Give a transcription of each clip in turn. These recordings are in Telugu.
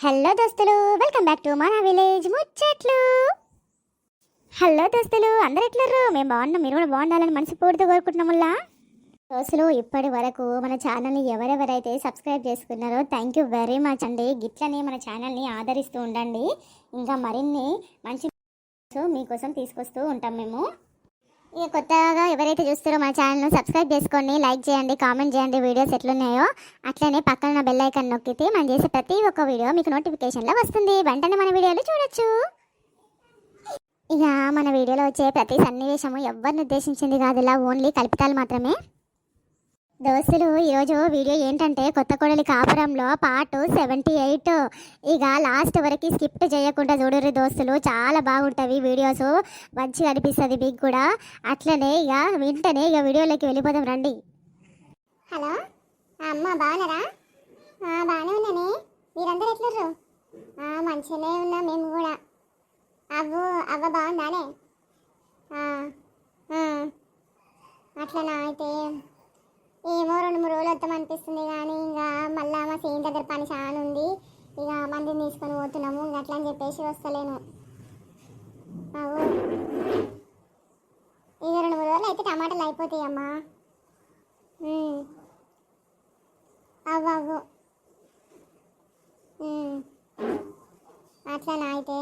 హలో దోస్తులు, వెల్కమ్ బ్యాక్ టు మన విలేజ్ ముచ్చట్లు. హలో దోస్తులు, అందరు ఎట్లర్రు? మేము బాగున్నాం, మీరు కూడా బాగుండాలని మనస్ఫూర్తిగా కోరుకుంటున్నాముల్లా. దోస్తులు, ఇప్పటి వరకు మన ఛానల్ని ఎవరెవరైతే సబ్స్క్రైబ్ చేసుకున్నారో థ్యాంక్ యూ వెరీ మచ్ అండి. గిట్లనే మన ఛానల్ని ఆదరిస్తూ ఉండండి. ఇంకా మరిన్ని మంచి మీకోసం తీసుకొస్తూ ఉంటాం మేము. ఇక కొత్తగా ఎవరైతే చూస్తారో మన ఛానల్ను సబ్స్క్రైబ్ చేసుకోండి, లైక్ చేయండి, కామెంట్ చేయండి. వీడియోస్ ఎట్లున్నాయో అట్లనే పక్కన బెల్ ఐకాన్ నొక్కితే మనం చేసే ప్రతి ఒక్క వీడియో మీకు నోటిఫికేషన్లో వస్తుంది. వెంటనే మన వీడియోలు చూడొచ్చు. ఇక మన వీడియోలో వచ్చే ప్రతి సన్నివేశము ఎవరిని ఉద్దేశించింది కాదు, ఇలా ఓన్లీ కల్పితాలు మాత్రమే. దోస్తులు, ఈరోజు వీడియో ఏంటంటే కొత్త కోడలి కాపురంలో పార్ట్ 78. ఇక లాస్ట్ వరకు స్కిప్ చేయకుండా చూడరు దోస్తులు, చాలా బాగుంటుంది వీడియోస్, మంచిగా అనిపిస్తుంది మీకు కూడా. అట్లనే ఇక వెంటనే ఇక వీడియోలోకి వెళ్ళిపోదాం రండి. హలో అమ్మ, బాగున్నారా? బాగానే ఉన్నానే, మీరందరూ ఎట్లరు? మంచిగానే ఉన్నా మేము కూడా. అవ్వ బాగుందానే? అట్లనా? అయితే ఏమో 2-3 రోజులు వస్తామనిపిస్తుంది, కానీ ఇంకా మళ్ళీ మా సీన్ దగ్గర పని చాలా ఉంది. ఇక మందిని తీసుకొని పోతున్నాము, ఇంక అట్లా అని చెప్పేసి వస్తలేను. అవు ఇక 2-3 రోజులు అయితే టమాటాలు అయిపోతాయి అమ్మా. అవ్వు అట్లనా? అయితే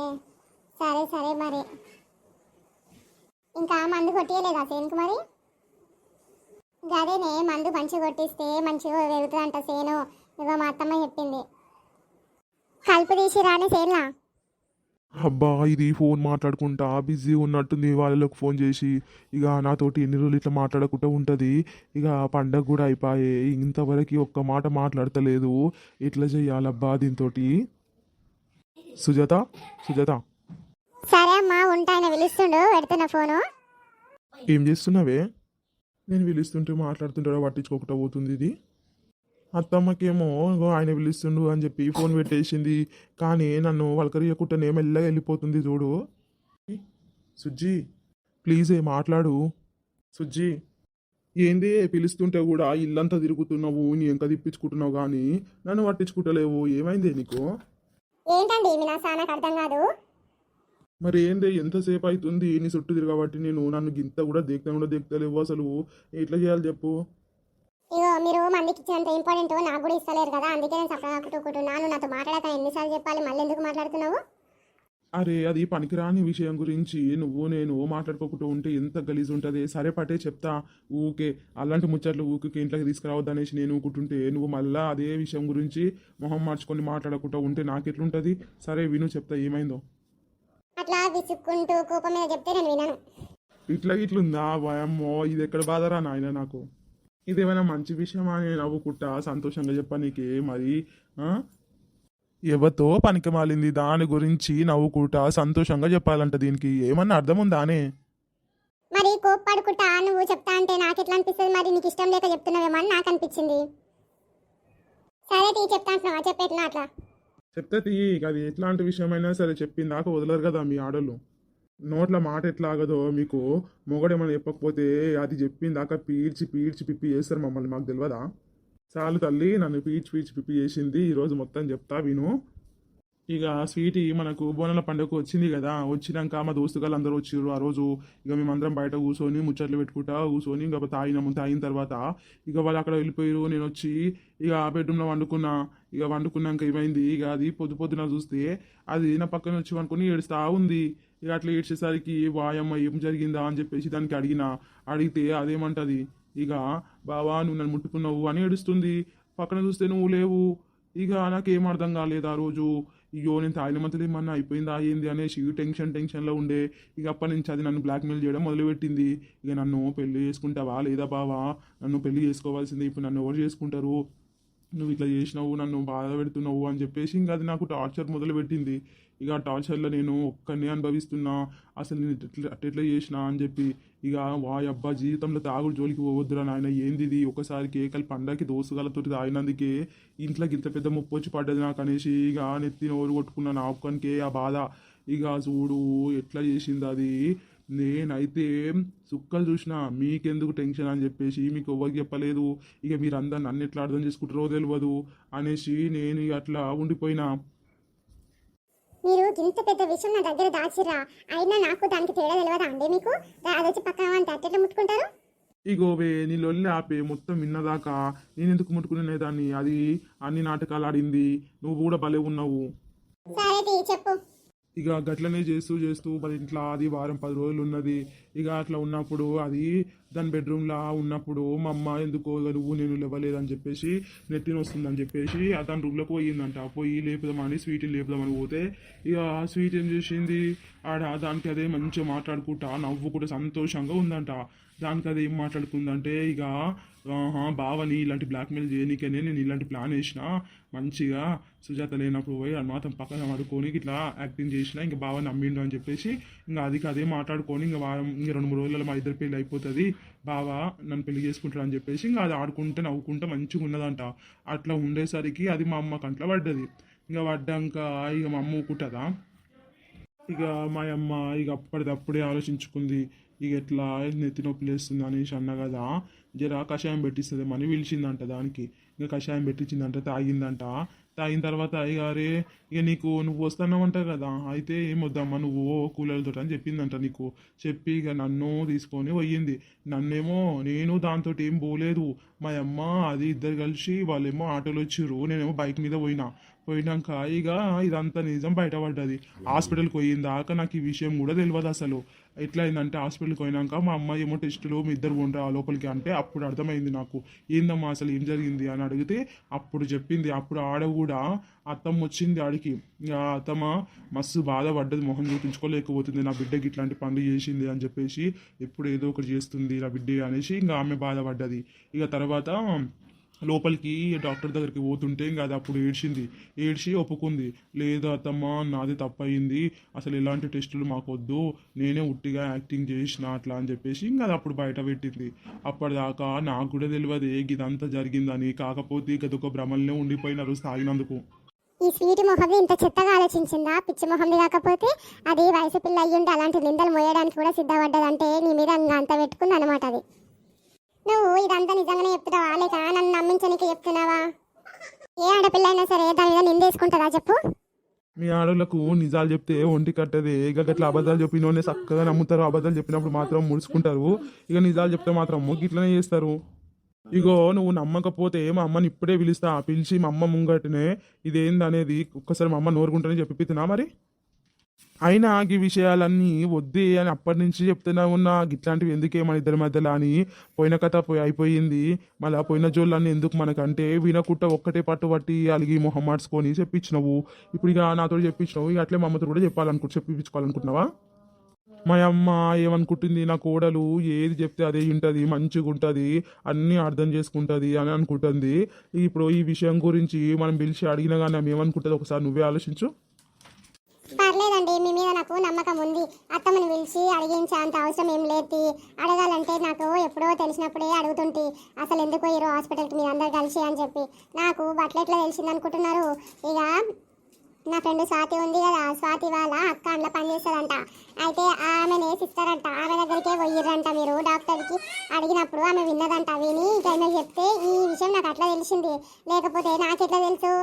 సరే సరే. మరి ఇంకా మందు కొట్టియలేదా సేనుకు? మరి గదేనే, మందు మంచిగా కొట్టిస్తే మంచిగా వెళ్తుందంట సేను. ఇగో మా అత్తమ్మ చెప్పింది. కలుపు తీసి రాని సేన్లా. అబ్బా, ఇది ఫోన్ మాట్లాడుకుంటా బిజీ ఉన్నట్టుంది. వాళ్ళకి ఫోన్ చేసి ఇక నాతోటి ఎన్ని రోజులు ఇట్లా మాట్లాడకుండా ఉంటుంది. ఇక పండగ కూడా అయిపోయే, ఇంతవరకు ఒక్క మాట మాట్లాడతలేదు. ఎట్లా చెయ్యాలబ్బా దీంతో? సుజాత, సుజాత. సరే అమ్మా, ఉంటా. ఆయన పిలుస్తుండు, పెడుతున్న ఫోను. ఏం చేస్తున్నావే? నేను పిలుస్తుంటే మాట్లాడుతుంటాడో పట్టించుకోకుండా పోతుంది ఇది. అత్తమ్మకేమో ఆయన పిలుస్తుండు అని చెప్పి ఫోన్ పెట్టేసింది, కానీ నన్ను వలకరియకుండానే మెల్లగా వెళ్ళిపోతుంది చూడు. సుజ్జి, ప్లీజ్ మాట్లాడు. సుజ్జి, ఏంది పిలుస్తుంటే కూడా ఇల్లంతా తిరుగుతున్నావు, నీ ఇంకా తిప్పించుకుంటున్నావు, కానీ నన్ను పట్టించుకుంటలేవు. ఏమైంది నీకు? ఏంటండి నాకు అర్థం కాదు. మరి ఏంది, ఎంతసేపు అవుతుంది నీ చుట్టూ తిరగబట్టి నన్ను గింత కూడా దేక్తలేవు. అసలు ఎట్లా చేయాలి చెప్పు? ఇగో, మీరు మందికి ఇచ్చినంత ఇంపార్టెంట్ నాకు కూడా ఇస్తలేరు కదా, అందుకే నేను సపరేటుకుంటున్నాను. నాతో మాట్లాడక ఎన్నిసార్లు చెప్పాలి, మళ్ళీ ఎందుకు మాట్లాడుతున్నావు? అరే, అది పనికిరాని విషయం గురించి నేను మాట్లాడుకోకుండా ఉంటే ఎంత గలీజ్ ఉంటుంది. సరే పట్టే చెప్తా, ఊకే అలాంటి ముచ్చట్లు ఊకే ఇంట్లోకి తీసుకురావద్దు అనేసి నేను ఊకుంటుంటే నువ్వు మళ్ళీ అదే విషయం గురించి మొహం మార్చుకొని మాట్లాడకుండా ఉంటే నాకెట్లుంటుంది? సరే విను, చెప్తా ఏమైందో. అట్లా విసుక్కుంటూ కోపం మీద చెప్తే నేను వినను. ఇట్లుందా భయమ్మో? ఇది ఎక్కడ బాధరా నాయన నాకు? ఇదేమైనా మంచి విషయమా? నేను నవ్వుకుంటా సంతోషంగా చెప్పా నీకే. మరి ఎవరితో పనికి మాలింది దాని గురించి నవ్వుకుంటా సంతోషంగా చెప్పాలంట. దీనికి ఏమన్నా అర్థం ఉందా అనే? మరి కోప్పడుకుంటా నువ్వు చెప్తా అంటే నాకు ఎట్లా అనిపిస్తుంది? మరి నీకు ఇష్టం లేక చెప్తున్నావేమో అని నాకు అనిపించింది. సరే తీ, చెప్తా అంటున్నావా? చెప్పేట్లా అట్లా చెప్తే తీయి. అది ఎట్లాంటి విషయమైనా సరే చెప్పిందాక వదలరు కదా మీ ఆడోళ్ళు. నోట్ల మాట ఎట్లా ఆగదో మీకు. మొగడేమని చెప్పకపోతే అది చెప్పిందాక పీడ్చి పీడ్చి పిప్పి చేస్తారు మమ్మల్ని, మాకు తెలియదా? చాలు తల్లి, నన్ను పీడ్చి పీడ్చి పిప్పి చేసింది. ఈరోజు మొత్తం చెప్తా విను. ఇక స్వీటీ మనకు బోనాల పండుగకు వచ్చింది కదా, వచ్చినాక మా దోస్తుగాళ్ళు అందరూ వచ్చారు. ఆ రోజు ఇక మేమందరం బయట కూర్చొని ముచ్చట్లు పెట్టుకుంటా కూర్చొని ఇంకా తాగిన తర్వాత ఇక వాళ్ళు అక్కడ వెళ్ళిపోయారు. నేను వచ్చి ఇక బెడ్రూమ్లో వండుకున్నా. ఇక వండుకున్నాక ఏమైంది, ఇక అది పొద్దున చూస్తే అది నా పక్కన వచ్చి వండుకొని ఏడుస్తా ఉంది. ఇక అట్లా ఏడ్చేసరికి వాయమ్మ ఏం జరిగిందా అని చెప్పేసి దానికి అడిగితే అదేమంటది, ఇక బావా నువ్వు నన్ను ముట్టుకున్నావు అని ఏడుస్తుంది. పక్కన చూస్తే నువ్వు లేవు. ఇక నాకేం అర్థం కాలేదు ఆ రోజు. ఇగో నేను తాగిన మంతలు ఏమన్నా అయిపోయిందా ఏంది అనేసి టెన్షన్లో ఉండే. ఇక అప్పటి నుంచి అది నన్ను బ్లాక్మెయిల్ చేయడం మొదలుపెట్టింది. ఇక నన్ను పెళ్లి చేసుకుంటావా లేదా బావా, నన్ను పెళ్లి చేసుకోవాల్సిందే, ఇప్పుడు నన్ను ఎవరు చేసుకుంటారు, నువ్వు ఇట్లా చేసినావు, నన్ను బాధ పెడుతున్నావు అని చెప్పేసి ఇంకా అది నాకు టార్చర్ మొదలుపెట్టింది. ఇక ఆ టార్చర్లో నేను ఒక్కనే అనుభవిస్తున్నా. అసలు నేను అట్లా చేసినా అని చెప్పి ఇక అబ్బా జీవితంలో తాగుడు జోలికి పోవద్దురా నాయన, ఏంది ఇది ఒకసారి కేకలు పండగకి దోసుగాలతో తాగినందుకే ఇంట్లోకి ఇంత పెద్ద ముప్పు వచ్చి పడ్డది నాకు అనేసి ఇక నెత్తి నోరు కొట్టుకున్నా నా ఒక్కనికే ఆ బాధ. ఇక చూడు ఎట్లా చేసింది అది. నేనైతే సుక్కలు చూసినా, మీకెందుకు టెన్షన్ అని చెప్పేసి మీకు ఎవరికి చెప్పలేదు. ఇక మీరు అందరు నన్ను ఎట్లా అర్థం చేసుకుంటారో తెలియదు అనేసి నేను అట్లా ఉండిపోయినా. మీరు ఇంత పెద్ద విషయం నా దగ్గర దాచిర్రా, అయినా నాకు దానికి తేడా తెలియదా అండి మీకు? అదొచ్చి పక్కన అంటే అట్టెట్లా ముట్టుకుంటారు? ఇగోవే నీ లొల్లి ఆపే మొత్తం విన్నదాకా నేను ఎందుకు ముట్టుకునే దాన్ని, అది అన్ని నాటకాలు ఆడింది, నువ్వు కూడా భలే ఉన్నావు. సరే చెప్పు. ఇక గట్లనే చేస్తూ చేస్తూ మరి ఇంట్లో అది వారం 10 రోజులు ఉన్నది. ఇక అట్లా ఉన్నప్పుడు అది దాని బెడ్రూమ్లో ఉన్నప్పుడు మా అమ్మ ఎందుకో ఇక నువ్వు నేను లేవలేదని చెప్పేసి నెత్తిన వస్తుందని చెప్పేసి దాని రూమ్లోకి పోయిందంట. పోయి లేపుదామని స్వీట్ని లేపుదామని పోతే ఇక స్వీట్ ఏం చేసింది, ఆడ దానికి అదే మంచిగా మాట్లాడుకుంటా నవ్వుకుంటూ సంతోషంగా ఉందంట. దానికి అది ఏం మాట్లాడుకుందంటే ఇక బావని ఇలాంటి బ్లాక్మెయిల్ చేయనీకనే నేను ఇలాంటి ప్లాన్ వేసిన, మంచిగా సుజాత లేనప్పుడు పోయి అది మాత్రం పక్కన పడుకొని ఇట్లా యాక్టింగ్ చేసిన, ఇంకా బావ నమ్మిండు అని చెప్పేసి ఇంకా అది అదే మాట్లాడుకొని ఇంకా వారం ఇంకా 2-3 రోజులలో మా ఇద్దరు పెళ్ళి అయిపోతుంది, బావ నన్ను పెళ్లి చేసుకుంటాడు అని చెప్పేసి ఇంకా అది ఆడుకుంటే నవ్వుకుంటే మంచిగా ఉన్నదంట. అట్లా ఉండేసరికి అది మా అమ్మ కంట్లో పడ్డది. ఇంకా పడ్డాక ఇక మా అమ్మ ఊకుంటుందా, ఇక మా అమ్మ ఇక అప్పటిదప్పుడే ఆలోచించుకుంది, ఇక ఎట్లా నెత్తి నొప్పి లేస్తుంది అనేసి అన్న కదా, జర కషాయం పెట్టిస్తుంది అని పిలిచిందంట. దానికి ఇంకా కషాయం పెట్టించిందంట, తాగిందంట. తాగిన తర్వాత అయ్యగారే ఇక నువ్వు వస్తున్నావంట కదా, అయితే ఏమొద్దమ్మా నువ్వు కూలర్తో అని చెప్పిందంట. చెప్పి ఇక నన్ను తీసుకొని పోయింది. నన్నేమో నేను దాంతో ఏం పోలేదు, మా అమ్మ అది ఇద్దరు కలిసి వాళ్ళేమో ఆటోలో వచ్చిర్రు, నేనేమో బైక్ మీద పోయినాక ఇక ఇదంతా నిజం బయటపడ్డది. హాస్పిటల్కి పోయిందాక నాకు ఈ విషయం కూడా తెలియదు అసలు. ఎట్లా అయిందంటే హాస్పిటల్కి పోయినాక మా అమ్మాయి ఏమో టెస్టులు మీ ఇద్దరు ఉండరా లోపలికి అంటే అప్పుడు అర్థమైంది నాకు, ఏందమ్మా అసలు ఏం జరిగింది అని అడిగితే అప్పుడు చెప్పింది. అప్పుడు ఆడ కూడా అత్తమ్మ వచ్చింది ఆడికి. ఇంకా అత్తమ్మ మస్తు బాధపడ్డది, మొహం చూపించుకోలేకపోతుంది, నా బిడ్డకి ఇట్లాంటి పనులు చేసింది అని చెప్పేసి, ఎప్పుడు ఏదో ఒకటి చేస్తుంది నా బిడ్డ అనేసి ఇంకా ఆమె బాధపడ్డది. ఇక తర్వాత లోపలికి డాక్టర్ దగ్గరికి పోతుంటే ఇంకా అది అప్పుడు ఏడ్చి ఒప్పుకుంది. లేదు అత్తమ్మ నాది తప్పయింది, అసలు ఎలాంటి టెస్టులు మాకొద్దు, నేనే ఉట్టిగా యాక్టింగ్ చేసిన అట్లా అని చెప్పేసి ఇంకా అది అప్పుడు బయట పెట్టింది. అప్పటిదాకా నాకు కూడా తెలియదు ఇదంతా జరిగిందని, కాకపోతే గదొక భ్రమల్నే ఉండిపోయినారు తాగినందుకు. ఈ స్వీట్ మొహంది ఇంత చెత్తగా ఆలోచించిందా? పిచ్చి మొహంది కాకపోతే అది వయసు పిల్ల అయ్యుండి అలాంటి నిందలు మోయడానికి కూడా సిద్ధపడ్డదంటే నీ మీద అంత పెట్టుకుంది అనమాట. అది నువ్వు ఇదంతా నిజంగానే చెప్తున్నావా లేక నన్ను నమ్మించడానికి చెప్తున్నావా? ఏ ఆడపిల్ల అయినా సరే దాని మీద నిందేసుకుంటుందా చెప్పు? మీ ఆడోళ్ళకు నిజాలు చెప్తే ఒంటి కట్టదే, ఇక గట్లా అబద్ధాలు చెప్పినోనే చక్కగా నమ్ముతారు, అబద్ధాలు చెప్పినప్పుడు మాత్రం ముడుచుకుంటారు, ఇక నిజాలు చెప్తే మాత్రం గిట్లనే చేస్తారు. ఇగో నువ్వు నమ్మకపోతే మా అమ్మని ఇప్పుడే పిలిచి మా అమ్మ ముంగటనే ఇదేంది అనేది ఒక్కసారి మా అమ్మ నోరుకుంటేనే చెప్పిస్తున్నా. మరి అయినా ఈ విషయాలన్నీ వద్దే అని అప్పటి నుంచి చెప్తున్నా ఉన్నా, ఇట్లాంటివి ఎందుకే మన ఇద్దరి మధ్యలో అని. పోయిన కథ అయిపోయింది, మళ్ళీ పోయిన జోళ్ళన్నీ ఎందుకు మనకంటే వినకుట్ట ఒక్కటే పట్టుబట్టి అలిగి మొహం మార్చుకొని చెప్పించినావు. ఇప్పుడు ఇక నాతో చెప్పించినావు, ఇక అట్లే మా అమ్మతో కూడా చెప్పించుకోవాలనుకుంటున్నావా? మా అమ్మ ఏమనుకుంటుంది, నా కోడలు ఏది చెప్తే అదే వింటుంది, మంచిగా ఉంటుంది, అన్నీ అర్థం చేసుకుంటుంది అని అనుకుంటుంది. ఇప్పుడు ఈ విషయం గురించి మనం పిలిచి అడిగినా కానీ ఆమె ఏమనుకుంటుంది ఒకసారి నువ్వే ఆలోచించు. పర్లేదండి, మీ మీద నాకు నమ్మకం ఉంది. అత్తమ్మని పిలిచి అడిగించే అంత అవసరం ఏం లేదు. అడగాలంటే నాకు ఎప్పుడో తెలిసినప్పుడే అడుగుతుంటే అసలు ఎందుకు పోయారు హాస్పిటల్కి మీరు అందరు కలిసి అని చెప్పి. నాకు బట్టలు ఎట్లా తెలిసింది అనుకుంటున్నారు? ఇక నా ఫ్రెండ్ స్వాతి ఉంది కదా, స్వాతి వాళ్ళ అక్క అందులో పనిచేస్తారంట. అయితే ఆమెనే సిస్టరంట, ఆమె దగ్గరికే పోయిర్రంట. మీరు డాక్టర్కి అడిగినప్పుడు ఆమె విన్నదంట. విని టైంలో చెప్తే ఈ విషయం నాకు అట్లా తెలిసింది, లేకపోతే నాకెట్లా తెలుసు?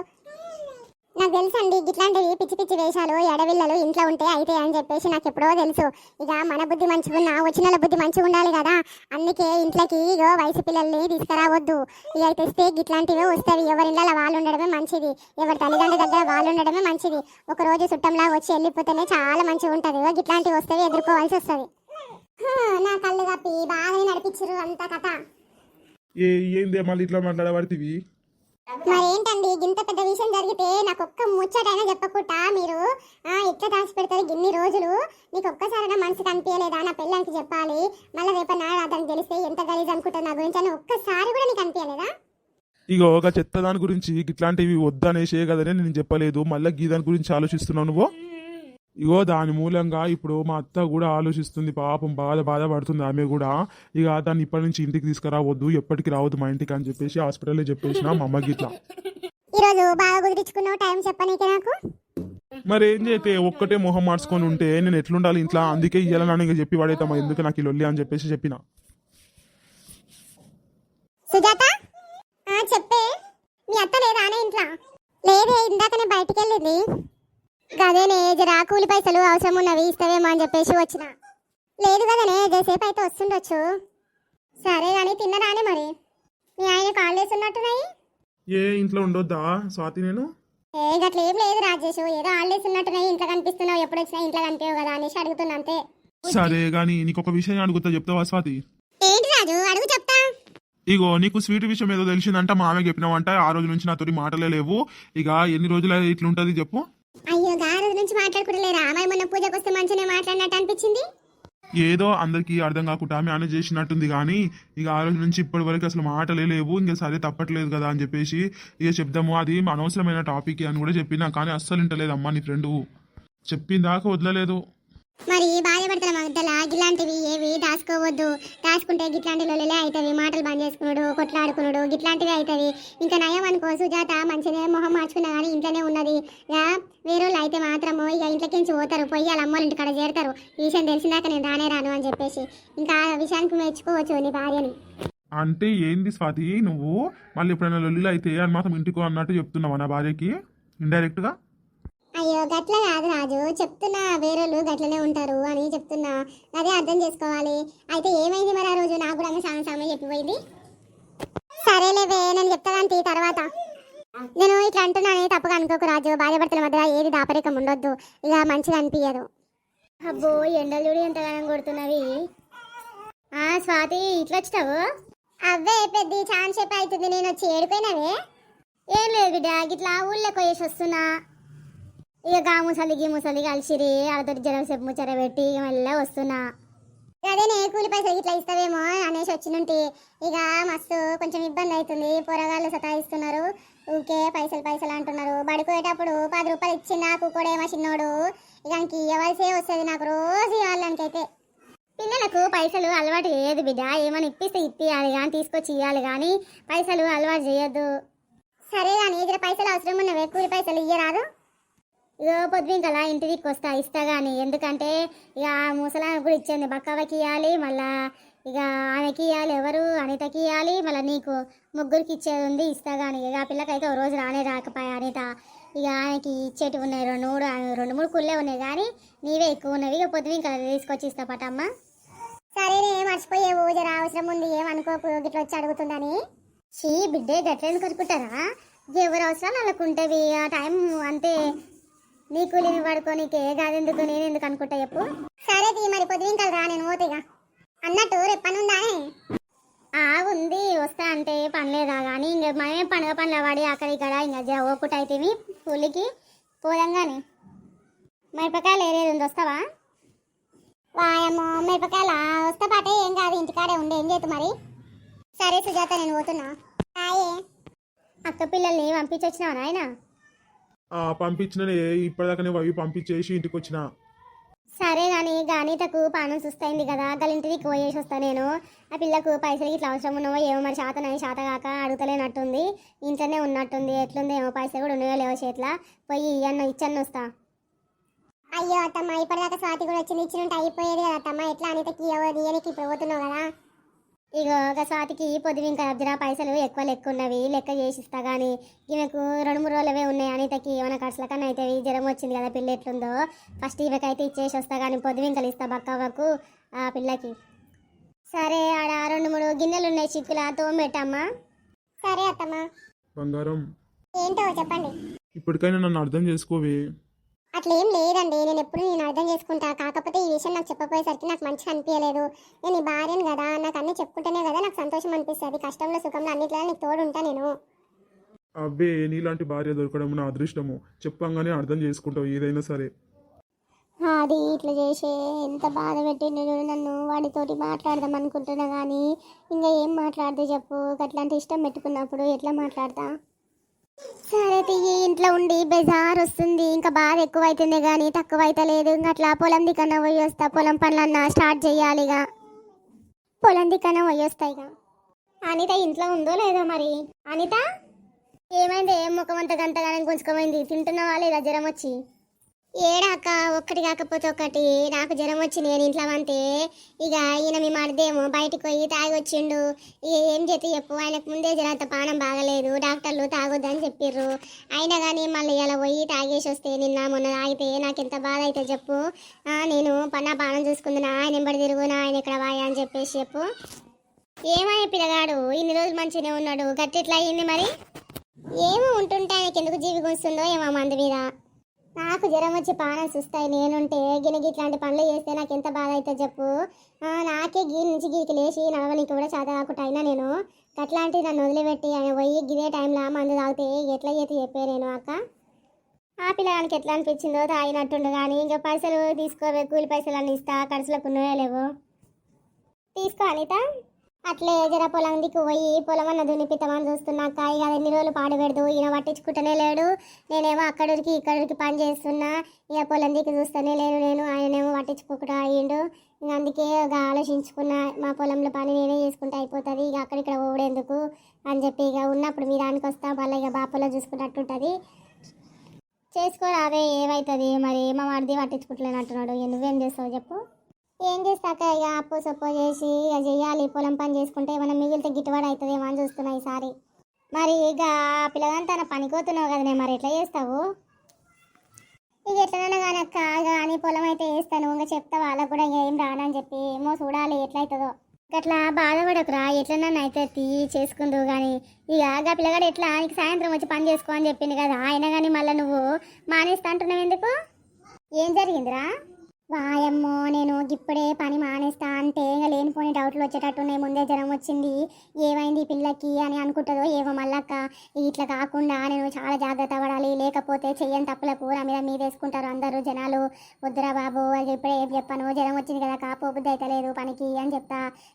నాకు తెలుసు అండి, ఇట్లాంటివి పిచ్చి పిచ్చి వేషాలు ఎడవిల్లలు ఇంట్లో ఉంటే అయితే అని చెప్పేసి నాకు ఎప్పుడో తెలుసు. ఇక మన బుద్ధి మంచిగున్నా వచ్చిన బుద్ధి మంచిగా ఉండాలి కదా, అందుకే ఇంట్లోకి ఇగో వయసు పిల్లల్ని తీసుకురావద్దు. ఇక తెస్తే ఇట్లాంటివే వస్తాయి. ఎవరిళ్ళ వాళ్ళు ఉండడమే మంచిది, ఎవరి తల్లిదండ్రుల దగ్గర వాళ్ళు ఉండడమే మంచిది. ఒకరోజు చుట్టంలా వచ్చి వెళ్ళిపోతేనే చాలా మంచిగా ఉంటుంది. ఇట్లాంటివి వస్తే ఎదుర్కోవాల్సి వస్తుంది. నా కళ్ళు కప్పి బాగా నడిపించారు అంత కథ. ఏందే మళ్ళీ ఇట్లా మాట్లాడబడితివి? మరేంటండి, ఇంత పెద్ద విషయం జరిగితే నాకు ఒక్క ముచ్చటైనా చెప్పకుండా మీరు ఎట్లా దాచి పెడతారు ఇన్ని రోజులు? నీకు ఒక్కసారైనా మనసు కనిపించలేదా నా పెళ్ళానికి చెప్పాలి, మళ్ళీ రేపన్నా అతనికి తెలిస్తే ఎంత గలీజ్ అనుకుంటారు నా గురించి అని ఒక్కసారి కూడా నీకు అనిపించలేదా? ఇగో ఒక చెత్త దాని గురించి ఇట్లాంటివి వద్దనేసే కదనే నేను చెప్పలేదు, మళ్ళీ గీ దాని గురించి ఆలోచిస్తున్నావు నువ్వు. ఇగో దాని మూలంగా ఇప్పుడు మా అత్త కూడా ఆలోచిస్తుంది, పాపం బాధపడుతుంది ఆమె కూడా. ఇక దాన్ని ఇప్పటి నుంచి ఇంటికి తీసుకురావద్దు, ఎప్పటికి రావద్దు మా ఇంటికి అని చెప్పేసి హాస్పిటల్లో చెప్పేసిన మా అమ్మకి ఇట్లా. ఈరోజు బాగా కుదిరించుకున్నావు టైం చెప్పనీకి నాకు. మరి ఏం చేస్తే ఒక్కటే మొహం మార్చుకొని ఉంటే నేను ఎట్లుండాలి ఇంట్లో, అందుకే ఇయ్యాల నాన్న చెప్పి వాడేతామా ఎందుకు నాకు ఈ లొల్లి అని చెప్పేసి చెప్పిన. సుజాత చెప్పే, మీ అత్త లేదా అనే ఇంట్లో? లేదే, ఇందాకనే బయటికి వెళ్ళింది. గదేనే జరా కూలి పైసలు అవసరం ఉన్నవి ఇస్తావేమో అని చెప్పేసి వచ్చిన. లేదు కదనే జసేపు అయితే వస్తుండొచ్చు. సరే కానీ తిన్నరానే మరి? మీ ఆయన కాల్ చేస్తున్నట్టున్నాయి. ఏ ఇంట్లో ఉండొద్దా స్వాతి నేను? ఏ గట్ల ఏం లేదు రాజేష్, ఏదో ఆల్డేస్ ఉన్నట్టున్నాయి, ఇంట్లో కనిపిస్తున్నావు, ఎప్పుడు వచ్చినా ఇంట్లో కనిపించవు కదా అనేసి అడుగుతున్నా అంతే. సరే గాని నీకు ఒక విషయం అడుగుతా, చెప్తావా స్వాతి? ఏంటి రాజు, అడుగు చెప్తా. ఇగో నీకు స్వీట్ విషయం ఏదో తెలిసిందంట, మా ఆమె చెప్పినావంట. ఆ రోజు నుంచి నాతోటి మాటలే లేవు. ఇక ఎన్ని రోజులు ఇట్లుంటది చెప్పు? అయ్యో గా రోజు నుంచి మాట్లాడుకుంటలేరా? అమ్మాయి మొన్న పూజకు వస్తే మంచిగానే మాట్లాడినట్టు అనిపించింది. ఏదో అందరికి అర్థం కాకుండా ఆమె ఆమె చేసినట్టుంది కానీ ఇక ఆ రోజు నుంచి ఇప్పటి వరకు అసలు మాటలే లేవు. ఇంకా సరే తప్పట్లేదు కదా అని చెప్పేసి ఇక చెప్దాము, అది అనవసరమైన టాపిక్ అని కూడా చెప్పినా కానీ అస్సలు వింటలేదు అమ్మా. నీ ఫ్రెండ్ చెప్పిందాకా వదలలేదు. మరి బాధపడతాం మధ్యలో గిట్లాంటివి ఏవి దాచుకోవద్దు. దాచుకుంటే గిట్లాంటి లొల్లలే అవుతాయి. మాటలు బంద్ చేసుకున్నాడు, కొట్లాడుకున్నాడు, గిట్లాంటివి అవుతాయి. ఇంకా నయం అనుకో, సుజాత మంచిగా మొహం మార్చుకున్నా కానీ ఇంట్లోనే ఉన్నది. ఇక వేరే వాళ్ళు అయితే మాత్రము ఇక ఇంట్లోకించి పోతారు, పోయి వాళ్ళ అమ్మోళ్ళ ఇంటి కాడ చేరుతారు. ఈ విషయం తెలిసినాక నేను రానే రాను అని చెప్పేసి ఇంకా ఆ విషయానికి మెచ్చుకోవచ్చు నీ భార్యని. అంటే ఏంది స్వాతి నువ్వు మళ్ళీ ఎప్పుడైనా లొల్లిలు అయితే అని మాత్రం ఇంటికో అన్నట్టు చెప్తున్నావా నా భార్యకి ఇండైరెక్ట్ గా? అయ్యో గట్ల కాదు రాజు, చెప్తున్నా వేరేళ్ళు గట్లనే ఉంటారు అని చెప్తున్నా. అదే అర్థం చేసుకోవాలి. అయితే ఏమైంది మరి ఆ రోజు? నాకు కూడా చాలా సమయం చెప్పిపోయింది. సరేలేవే నేను చెప్తానంటే తర్వాత. నేను ఇట్లా అంటున్నాను తప్పుగా అనుకోకు రాజు. భార్యాభర్తల మధ్య ఏది దాపరికం ఉండొద్దు, ఇక మంచిగా అనిపించదు. అబ్బో ఎండలు చూడు ఎంతగానం కొడుతున్నవి. స్వాతి ఇట్లా వచ్చినావు? అవే పెద్ద ఛాన్స్ చెప్పి అవుతుంది నేను వచ్చి ఏడిపోయినవే. ఏం లేదు బిడ్డ, ఇట్లా ఊళ్ళో పోయేసి వస్తున్నా. ఇక గా ముసలి కలిసిరి వాళ్ళతో జనం సేపు ముచ్చర పెట్టి ఇక మళ్ళీ వస్తున్నా. అదేనే కూలి పైసలు ఇట్లా ఇస్తావేమో అనేసి వచ్చినుంటి. ఇక మస్తు కొంచెం ఇబ్బంది అవుతుంది. పొరగాళ్ళు సతాయిస్తున్నారు, ఊకే పైసలు అంటున్నారు. బడిపోయేటప్పుడు 10 రూపాయలు ఇచ్చి నాకు కూడా ఏమో చిన్నోడు ఇక ఇవ్వాల్సే వస్తుంది నాకు రోజు ఇవ్వాలనికైతే. పిల్లలకు పైసలు అలవాటు చేయదు బిడ్డ, ఏమైనా ఇప్పిస్తే ఇప్పియాలి కానీ తీసుకొచ్చి ఇవ్వాలి కానీ పైసలు అలవాటు చేయొద్దు. సరే కానీ ఇద్దరు పైసలు అవసరం ఉన్నవే, కూలి పైసలు ఇయ్యరాదు? ఇక పొద్దుకలా ఇంటికి వస్తా ఇస్తా కానీ, ఎందుకంటే ఇక ముసలామె కూడా ఇచ్చింది, బక్కవకి ఇవ్వాలి, మళ్ళా ఇక ఆమెకి ఇవ్వాలి, ఎవరు అనితకి ఇవ్వాలి, మళ్ళీ నీకు ముగ్గురికి ఇచ్చేది ఉంది ఇస్తా కానీ. ఇక ఆ పిల్లకైతే ఓ రోజు రానే రాకపోయా అనిత. ఇక ఆమెకి ఇచ్చేటివి ఉన్నాయి 2-3 కుళ్ళే ఉన్నాయి కానీ నీవే ఎక్కువ ఉన్నవి. ఇక పొద్దుకలా తీసుకొచ్చి ఇస్తా పటమ్మ. సరేనే మర్చిపోయేవు, జర అవసరం ఉంది ఏమనుకోకు గిట్ల వచ్చి అడుగుతుందని. షీ బిడ్డే గట్లని కనుక్కుంటారా? ఎవరు అవసరాలు వాళ్ళకు ఉంటవి, ఆ టైం అంతే. నీకు లేని పడుకోనికే కాదెందుకు నేను ఎందుకు అనుకుంటా చెప్పు. సరే మరి పొద్దుకలు రా, నేను పోతేగా. అన్నట్టు రేపు పని ఉందానే? ఉంది, వస్తా అంటే పనిలేదా కానీ ఇంక మనమే పండుగ పనులు పడి అక్కడ ఇక్కడ ఇంకా ఓకుట అయితే కూలికి పోదంగానే. మిరపకాయలు ఏరేది వస్తావా? వాయమ్మో మిరపకాయల వస్తా పాటే ఏం కాదు, ఇంటికాడే ఉండే ఏం చేతు మరి. సరే సుజాత నేను పోతున్నా. హాయే అక్క పిల్లల్ని పంపించొచ్చినావా నాయన? పంపించిన ఇప్పటిదాకానే అవి పంపించేసి ఇంటికి వచ్చిన. సరే కానీ గణితకు పానం సుస్తైంది కదా, గలింటికి పోయేసి వస్తా నేను. ఆ పిల్లకు పైసలు ఇట్లా అవసరం ఉన్నావో ఏమో మరి, శాత కాక అడుగుతలేనట్టుంది, ఇంట్లోనే ఉన్నట్టుంది. ఎట్లుంది ఏమో, పైసలు కూడా ఉన్నాయో లేవో చేట్లా, పోయి ఇచ్చన్న వస్తా. అయ్యో అత్తమ్మ ఇప్పటిదాకా స్వాతి కూడా వచ్చింది, ఇచ్చినట్టు అయిపోయేది కదా అత్తమ్మ. ఎట్లా అనితకి ఇయ్యనికి ఇప్పుడు పోతున్నావు కదా. ఇగో ఒక స్వాతికి పొద్దున జరా పైసలు ఎక్కువ ఉన్నవి, లెక్క చేసిస్తా కానీ ఈమెకు 2-3 రోజులవే ఉన్నాయి. అనితకి ఏమైనా ఖర్చుల కన్నా అయితే జ్వరం వచ్చింది కదా, పిల్ల ఎట్లుందో ఫస్ట్ ఈమెకైతే ఇచ్చేసి వస్తా కానీ పొద్దువింకలు ఇస్తా బక్కవ్వకు ఆ పిల్లకి. సరే ఆడ 2-3 గిన్నెలు ఉన్నాయి చిక్కులా, తోమెట్టమ్మా. సరే అత్తమ్మ. బంగారం ఏంటో చెప్పండి. ఇప్పటికైనా నన్ను అర్థం చేసుకోవే. అట్లేం లేదండి, నేను ఎప్పుడు నేను అర్థం చేసుకుంటా. కాకపోతే ఈ విషయం నాకు చెప్పపోయేసరికి నాకు మంచిగా అనిపించలేదు. నేను ఈ భార్యను కదా, నాకు అన్నీ చెప్పుకుంటేనే కదా నాకు సంతోషం అనిపిస్తుంది. కష్టంలో సుఖంలో అన్నిట్లో నీకు తోడు ఉంటా నేను. అవే నీలాంటి భార్య దొరకడం నా అదృష్టము. చెప్పంగానే అర్థం చేసుకుంటావు ఏదైనా సరే. అది ఇట్లా చేసే ఎంత బాధ పెట్టిండు నన్ను. వాడితోటి మాట్లాడదాం అనుకుంటున్నా కానీ ఇంకా ఏం మాట్లాడితే చెప్పు. అట్లాంటి ఇష్టం పెట్టుకున్నప్పుడు ఎట్లా మాట్లాడతా? సరే తియ్యి, ఇంట్లో ఉండి బెజార్ వస్తుంది, ఇంకా బాధ ఎక్కువ అవుతుంది కానీ తక్కువ అయితే లేదు. ఇంకా అట్లా పొలం దిక్కన పోయి వస్తా, పొలం పనులన్నా స్టార్ట్ చేయాలి. ఇక పొలం దిక్కన పోయి వస్తాయి. ఇక అనిత ఇంట్లో ఉందో లేదో మరి. అనిత ఏమైంది? ఏం ముఖం అంత గంటగానే గుంజుకోమైంది? తింటున్నావా లేదా జ్వరం వచ్చి? ఏడాక ఒక్కటి కాకపోతే ఒకటి నాకు జ్వరం వచ్చి నేను ఇంట్లో అంతే ఇక ఈయన మీ మరిదేమో బయటకు పోయి తాగి వచ్చిండు. ఇక ఏం చేతి చెప్పు, ఆయనకు ముందే జ్వరంత పానం బాగలేదు, డాక్టర్లు తాగొద్దని చెప్పిర్రు. అయినా కానీ మళ్ళీ ఇలా పోయి తాగేసి వస్తే నిన్న మొన్న తాగితే నాకు ఎంత బాధ అయితే చెప్పు. నేను నా పానం చూసుకుందునా, ఆయన ఎంబడి తిరుగునా, ఆయన ఇక్కడ వాయా అని చెప్పేసి చెప్పు. ఏమయ్య పిల్లగాడు ఇన్ని రోజులు మంచిగానే ఉన్నాడు, గట్టి ఎట్లా అయ్యింది మరి? ఏమో ఉంటుంటే ఆయనకి ఎందుకు జీవి గుంస్తుందో ఏమో మంది మీద. నాకు జ్వరం వచ్చి పానం సుస్తాయి, నేనుంటే గిన్నె ఇట్లాంటి పనులు చేస్తే నాకు ఎంత బాధ అవుతుంది చెప్పు. నాకే గీ నుంచి గీకి లేచి నడవనికి కూడా చేత కాకుండా అయినా నేను అట్లాంటివి నన్ను వదిలిపెట్టి ఆయన పోయి గిదే టైంలో మందు తాగితే ఎట్లా చేతి చెప్పే నేను అక్క. ఆ పిల్లగానికి ఎట్లా అనిపించిందో తాగినట్టుండు, కానీ ఇంకా పైసలు తీసుకోవే, కూలి పైసలు అన్నీ ఇస్తా, ఖర్చులకు ఉన్నాయో లేవు. తీసుకో అనిత. అట్లే జర పొలం దిక్కు పోయి పొలం అన్న దున్నిపిస్తామని చూస్తున్నాక ఇక ఎన్ని రోజులు పాడు పెడదు, ఈయన పట్టించుకుంటూనే లేడు. నేనేమో అక్కడికి ఇక్కడికి పని చేస్తున్నా, ఇక పొలం దిక్కు చూస్తూనే లేను నేను, ఆయనేమో పట్టించుకోకుండా అయ్యిండు. ఇక అందుకే ఇక ఆలోచించుకున్నా, మా పొలంలో పని నేనే చేసుకుంటే అయిపోతుంది, ఇక అక్కడిక్కడ ఓడేందుకు అని చెప్పి ఇక ఉన్నప్పుడు మీ దానికి వస్తా, మళ్ళీ ఇక బాపలో చూసుకున్నట్టుంటుంది. చేసుకోరాదే ఏమవుతుంది మరి, మా మరిది పట్టించుకుంటలేనట్టున్నాడు, నువ్వేం చేస్తావు చెప్పు. ఏం చేస్తాక ఇక అప్పు సొప్పు చేసి ఇక చెయ్యాలి, పొలం పని చేసుకుంటే ఏమైనా మిగిలితే గిట్టుబాటు అవుతుందేమో అని చూస్తున్నా ఈసారి. మరి ఇక పిల్లగాంతా పనికోతున్నావు కదనే, మరి ఎట్లా చేస్తావు? ఇక ఎట్లనన్నా కానీ అక్క కానీ పొలం అయితే వేస్తాను, ఇంకా చెప్తా వాళ్ళకు కూడా ఏం రానని చెప్పి, ఏమో చూడాలి ఎట్లయితుందో. అట్లా బాధపడకురా, ఎట్లనన్నా అయితే తీ చేసుకుందు. కానీ ఇక పిల్లగాడు ఎట్లా నీకు సాయంత్రం వచ్చి పని చేసుకో అని చెప్పింది కదా, అయినా కానీ మళ్ళీ నువ్వు మానేస్తా అంటున్నావు ఎందుకు? ఏం జరిగిందిరా? వాయమ్మో, నేను ఇప్పుడే పని మానేస్తా అంటే ఇంకా లేనిపోని డౌట్లు వచ్చేటట్టున్నాయి. ముందే జ్వరం వచ్చింది, ఏమైంది పిల్లకి అని అనుకుంటుందో ఏమో మళ్ళక్క. ఇట్లా కాకుండా నేను చాలా జాగ్రత్త పడాలి, లేకపోతే చెయ్యని తప్పులకు నా మీద వేసుకుంటారు అందరూ జనాలు. వద్దురా బాబు, అది ఇప్పుడే ఏం చెప్పాను, జ్వరం వచ్చింది కదా కాపోబుద్ధి అయితే లేదు పనికి అని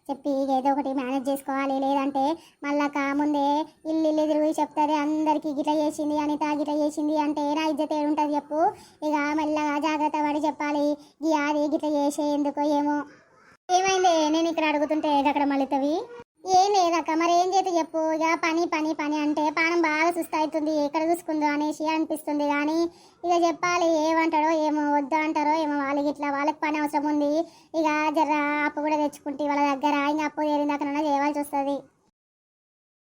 చెప్పి ఏదో ఒకటి మేనేజ్ చేసుకోవాలి. లేదంటే మళ్ళక్క ముందే ఇల్లు తిరిగి చెప్తుంది అందరికీ గిట్ల చేసింది అనిత, గిట్ల చేసింది అంటే నా ఇజ్జత ఏడుంటుంది చెప్పు. ఇక మెల్లగా జాగ్రత్త పడి చెప్పాలి. అది గిట్ల చేసే ఎందుకో ఏమో. ఏమైంది నేను ఇక్కడ అడుగుతుంటే అక్కడ మళ్ళీతవి? ఏం లేదక్క, మరి ఏం చేతి చెప్పు. ఇక పని పని పని అంటే పానం బాగా సుస్తవుతుంది, ఎక్కడ చూసుకుందో అనేసి అనిపిస్తుంది. కానీ ఇక చెప్పాలి, ఏమంటారో ఏమో, వద్దు అంటారో ఏమో. వాళ్ళకి ఇట్లా వాళ్ళకి పని అవసరం ఉంది, ఇక జర అప్పు కూడా తెచ్చుకుంటే వాళ్ళ దగ్గర, ఇంకా అప్పు తీరిందాకనన్నా చేయవలసి వస్తుంది.